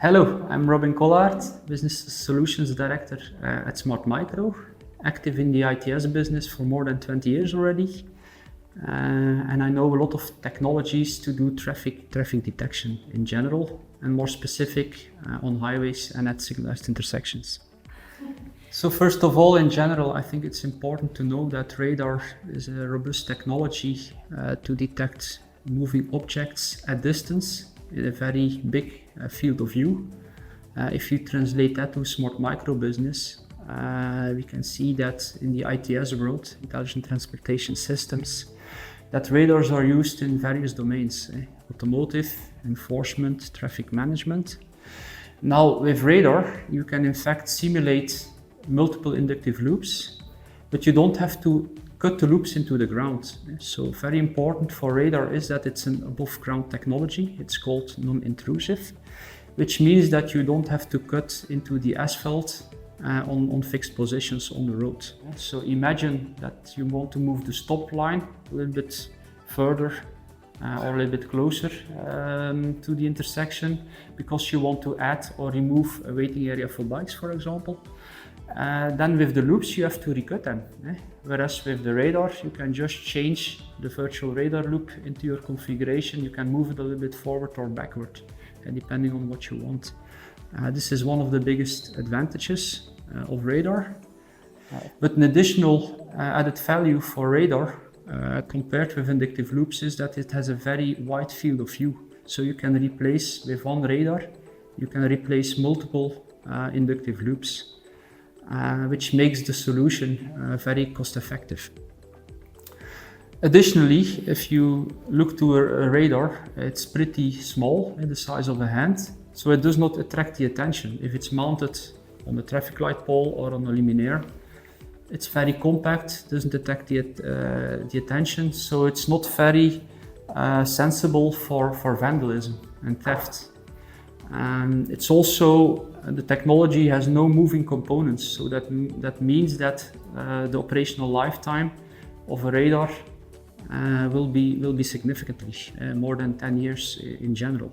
Hello, I'm Collaert, Business Solutions Director at smartmicro, active in the ITS business for more than 20 years already. And I know a lot of technologies to do traffic detection in general, and more specific on highways and at signalized intersections. So first of all, in general, I think it's important to know that radar is a robust technology to detect moving objects at distance in a very big field of view. If you translate that to smart micro business, we can see that in the ITS world, intelligent transportation systems, that radars are used in various domains, automotive, enforcement, traffic management. Now with radar, you can in fact simulate multiple inductive loops, but you don't have to cut the loops into the ground. So very important for radar is that it's an above ground technology. It's called non-intrusive, which means that you don't have to cut into the asphalt on fixed positions on the road. So imagine that you want to move the stop line a little bit further or a little bit closer to the intersection because you want to add or remove a waiting area for bikes, for example. Then with the loops you have to recut them. Whereas with the radar you can just change the virtual radar loop into your configuration. You can move it a little bit forward or backward depending on what you want. This is one of the biggest advantages of radar. But an additional added value for radar compared with inductive loops is that it has a very wide field of view. So you can replace with one radar, you can replace multiple inductive loops. Which makes the solution very cost effective. Additionally, if you look to a radar, it's pretty small in the size of a hand, so it does not attract the attention. If it's mounted on a traffic light pole or on a luminaire, it's very compact, doesn't attract the attention, so it's not very sensible for vandalism and theft. It's also the technology has no moving components, so that means that the operational lifetime of a radar will be significantly more than 10 years in general.